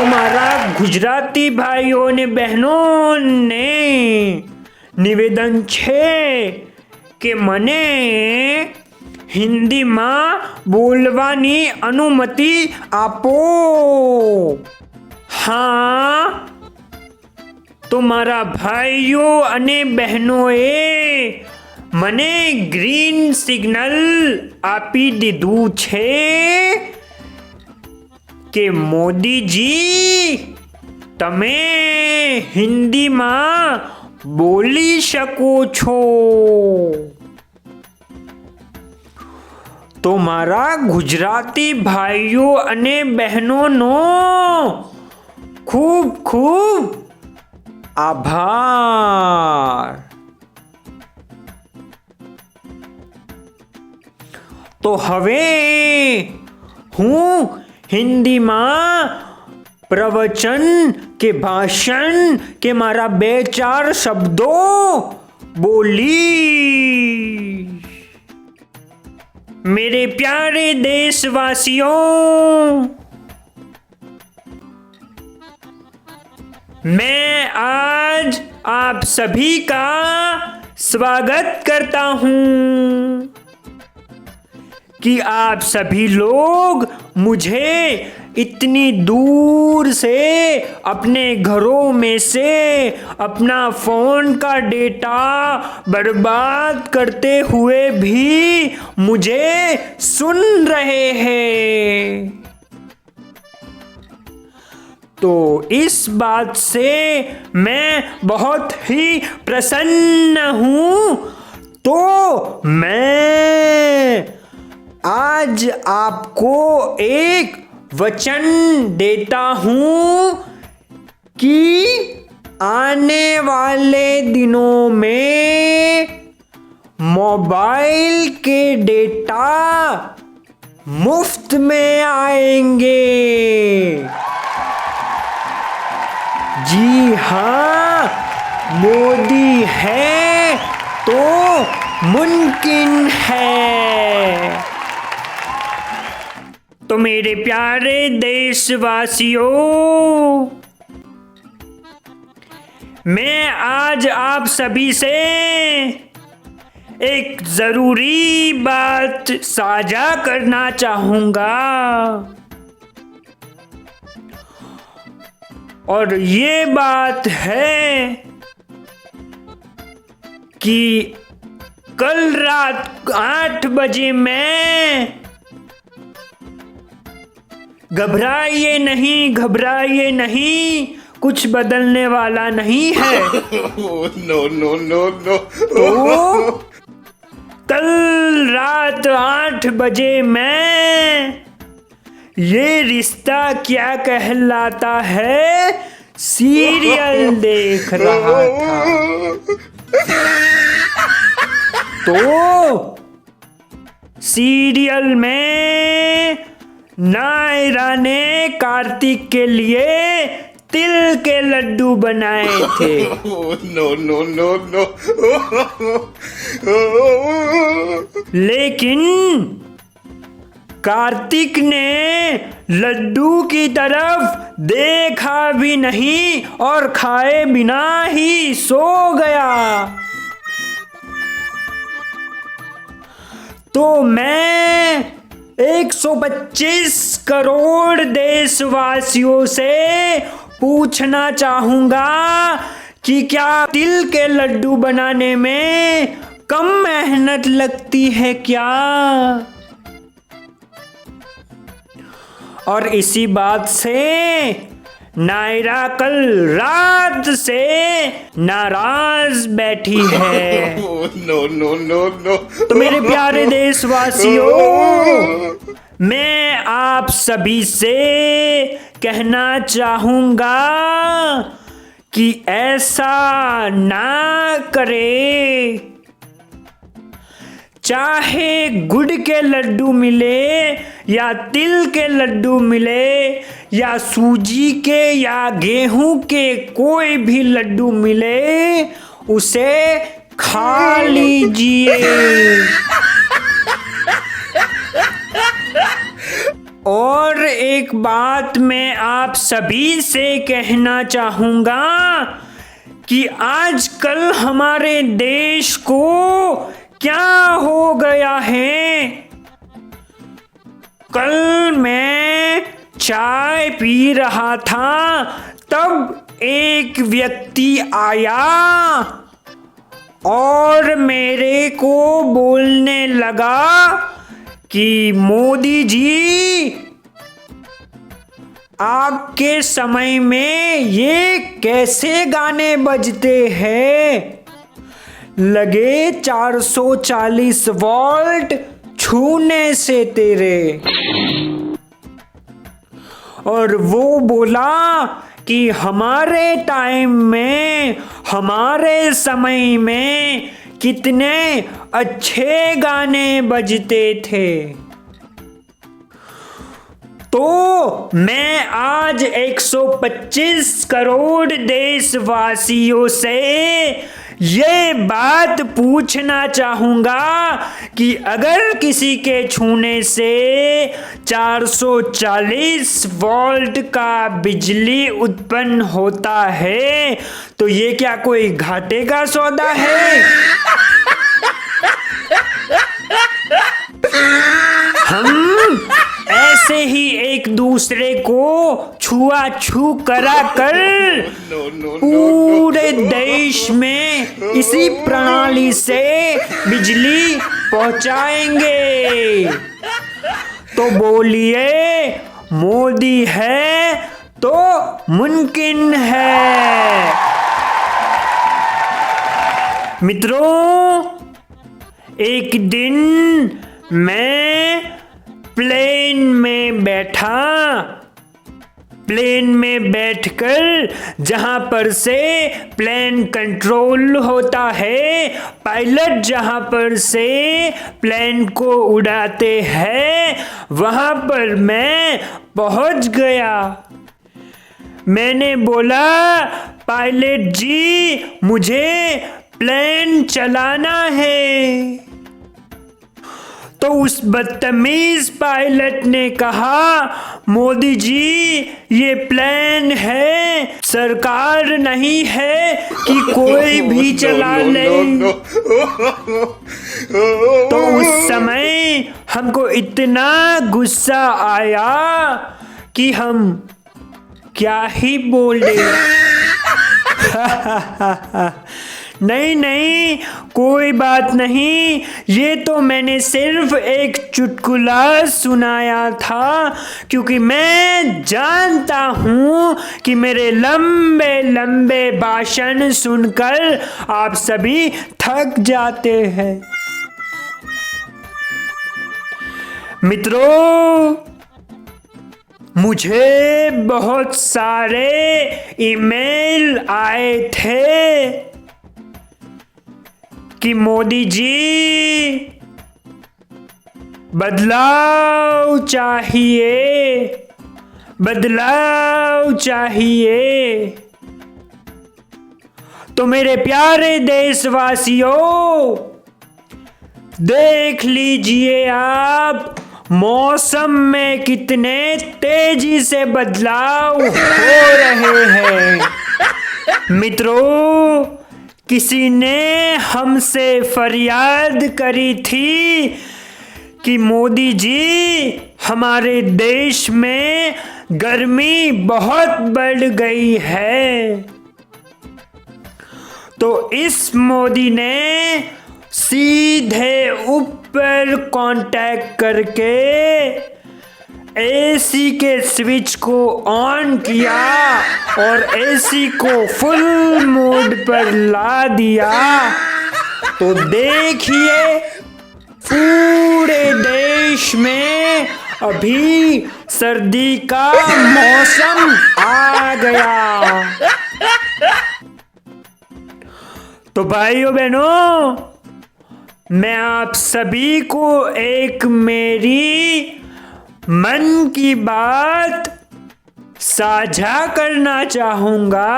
મારા ગુજરાતી ભાઈઓ અને બહેનોને નિવેદન છે કે મને હિન્દીમાં બોલવાની અનુમતિ આપો. હા, તો મારા ભાઈઓ અને બહેનોએ મને ગ્રીન સિગ્નલ આપી દીધું છે કે મોદીજી તમે હિન્દીમાં બોલી શકો છો. તો મારા ગુજરાતી ભાઈઓ અને બહેનોનો ખૂબ ખૂબ આભાર. તો હવે હું હિન્દીમાં પ્રવચન કે ભાષણ કે મારા 2-4 શબ્દો બોલી. मेरे प्यारे देशवासियों, मैं आज आप सभी का स्वागत करता हूं कि आप सभी लोग मुझे इतनी दूर से अपने घरों में से अपना फ़ोन का डेटा बर्बाद करते हुए भी मुझे सुन रहे हैं. तो इस बात से मैं बहुत ही प्रसन्न हूँ. तो मैं आज आपको एक वचन देता हूँ कि आने वाले दिनों में मोबाइल के डेटा मुफ्त में आएंगे. जी हाँ, मोदी है तो मुमकिन है. तो मेरे प्यारे देशवासियों, मैं आज आप सभी से एक ज़रूरी बात साझा करना चाहूँगा. और ये बात है कि कल रात 8 बजे मैं घबराइए नहीं, कुछ बदलने वाला नहीं है. No. तो कल रात 8 बजे मैं ये रिश्ता क्या कहलाता है सीरियल देख रहा था. तो सीरियल में नायरा ने कार्तिक के लिए तिल के लड्डू बनाए थे. No. लेकिन कार्तिक ने लड्डू की तरफ देखा भी नहीं और खाए बिना ही सो गया. तो मैं 125 करोड़ देशवासियों से पूछना चाहूँगा कि क्या तिल के लड्डू बनाने में कम मेहनत लगती है क्या? और इसी बात से नायरा कल रात से नाराज बैठी है. No. तो मेरे प्यारे देशवासियों, मैं आप सभी से कहना चाहूँगा कि ऐसा ना करे. चाहे गुड़ के लड्डू मिले या तिल के लड्डू मिले या सूजी के या गेहूं के कोई भी लड्डू मिले, उसे खा लीजिए. और एक बात मैं आप सभी से कहना चाहूँगा कि आजकल हमारे देश को क्या हो गया है। कल मैं चाय पी रहा था, तब एक व्यक्ति आया और मेरे को बोलने लगा कि मोदी जी, आपके समय में ये कैसे गाने बजते हैं, लगे 440 वोल्ट छूने से तेरे। और वो बोला कि हमारे टाइम में, हमारे समय में कितने अच्छे गाने बजते थे। तो मैं आज 125 करोड़ देशवासियों से ये बात पूछना चाहूँगा कि अगर किसी के छूने से 440 वोल्ट का बिजली उत्पन्न होता है, तो ये क्या कोई घाटे का सौदा है? हम ऐसे ही एक दूसरे को छुआछू करा कर पूरे देश में इसी प्रणाली से बिजली पहुंचाएंगे। तो बोलिए, मोदी है तो मुमकिन है। मित्रों, एक दिन मैं प्लेन में बैठकर जहां पर से प्लेन कंट्रोल होता है, पायलट जहां पर से प्लेन को उड़ाते हैं, वहां पर मैं पहुंच गया। मैंने बोला, पायलट जी, मुझे प्लेन चलाना है। तो उस बदतमीज पायलट ने कहा, मोदी जी, ये प्लेन है, सरकार नहीं है कि कोई भी चला ले। तो उस समय हमको इतना गुस्सा आया कि हम क्या ही बोल दे। नहीं नहीं, कोई बात नहीं, ये तो मैंने सिर्फ एक चुटकुला सुनाया था, क्योंकि मैं जानता हूँ कि मेरे लंबे लंबे भाषण सुनकर आप सभी थक जाते हैं। मित्रों, मुझे बहुत सारे ईमेल आए थे कि मोदी जी, बदलाव चाहिए, बदलाव चाहिए। तो मेरे प्यारे देशवासियों, देख लीजिए आप, मौसम में कितने तेजी से बदलाव हो रहे हैं। मित्रों, किसी ने हमसे फरियाद करी थी कि मोदी जी, हमारे देश में गर्मी बहुत बढ़ गई है। तो इस मोदी ने सीधे ऊपर कांटेक्ट करके एसी के स्विच को ऑन किया और एसी को फुल मोड पर ला दिया। तो देखिए, पूरे देश में अभी सर्दी का मौसम आ गया। तो भाइयों बहनों, मैं आप सभी को एक मेरी मन की बात साझा करना चाहूंगा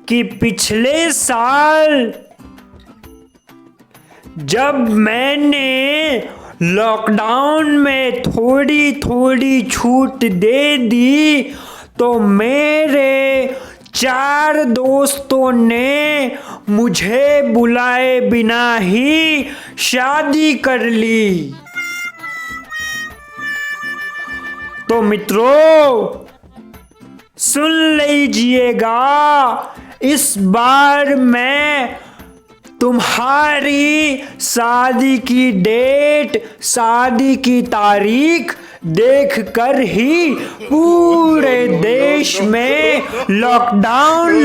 कि पिछले साल जब मैंने लॉकडाउन में थोड़ी थोड़ी छूट दे दी तो मेरे 4 दोस्तों ने मुझे बुलाए बिना ही शादी कर ली। तो मित्रों सुन लीजिएगा, इस बार मैं तुम्हारी शादी की डेट, शादी की तारीख देखकर ही पूरे देश में लॉकडाउन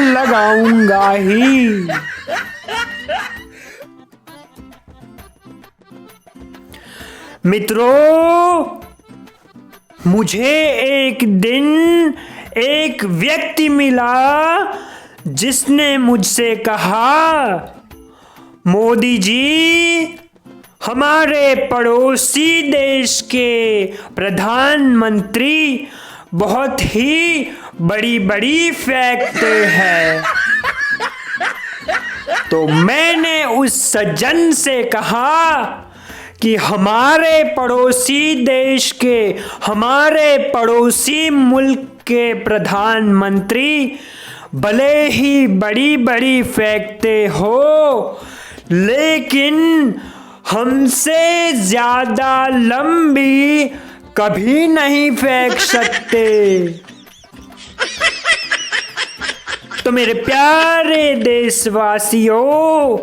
लगाऊंगा ही। मित्रों, मुझे एक दिन एक व्यक्ति मिला जिसने मुझसे कहा, मोदी जी, हमारे पड़ोसी देश के प्रधानमंत्री बहुत ही बड़ी बड़ी फैक्ट्री है। तो मैंने उस सज्जन से कहा कि हमारे पड़ोसी देश के, हमारे पड़ोसी मुल्क के प्रधानमंत्री भले ही बड़ी बड़ी फेंकते हो, लेकिन हमसे ज्यादा लंबी कभी नहीं फेंक सकते। तो मेरे प्यारे देशवासियों,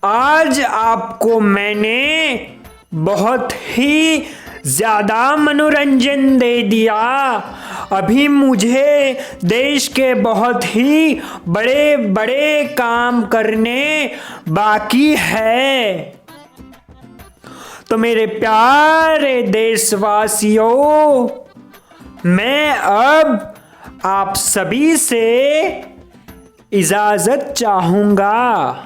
आज आपको मैंने बहुत ही ज्यादा मनोरंजन दे दिया। अभी मुझे देश के बहुत ही बड़े बड़े काम करने बाकी है। तो मेरे प्यारे देशवासियों, मैं अब आप सभी से इजाजत चाहूंगा।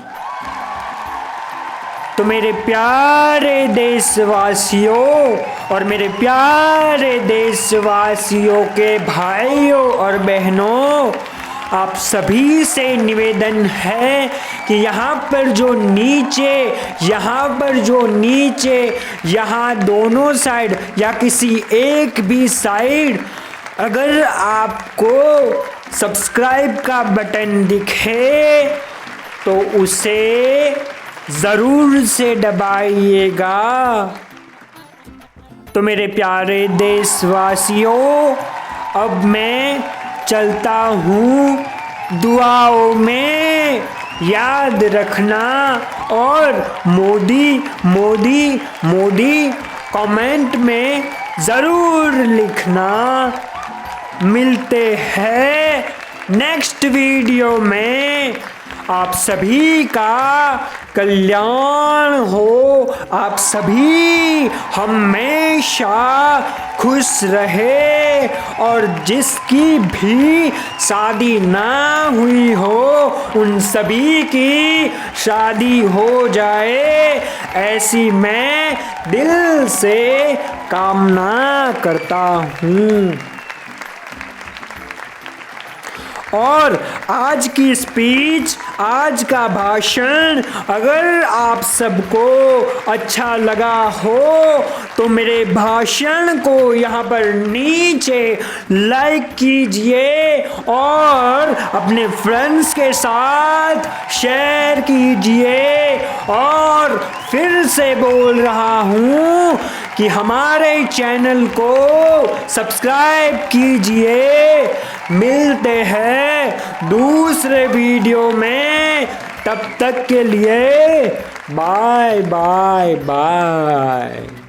तो मेरे प्यारे देशवासियों और मेरे प्यारे देशवासियों के भाइयों और बहनों, आप सभी से निवेदन है कि यहाँ पर जो नीचे यहाँ दोनों साइड या किसी एक भी साइड अगर आपको सब्सक्राइब का बटन दिखे तो उसे जरूर से दबाइएगा। तो मेरे प्यारे देशवासियों, अब मैं चलता हूँ। दुआओं में याद रखना और मोदी मोदी मोदी कमेंट में ज़रूर लिखना। मिलते हैं नेक्स्ट वीडियो में। आप सभी का कल्याण हो, आप सभी हमेशा खुश रहे और जिसकी भी शादी ना हुई हो उन सभी की शादी हो जाए, ऐसी मैं दिल से कामना करता हूँ। और आज की स्पीच, आज का भाषण अगर आप सबको अच्छा लगा हो तो मेरे भाषण को यहाँ पर नीचे लाइक कीजिए और अपने फ्रेंड्स के साथ शेयर कीजिए। और फिर से बोल रहा हूँ कि हमारे चैनल को सब्सक्राइब कीजिए। मिलते हैं दूसरे वीडियो में, तब तक के लिए बाय बाय बाय।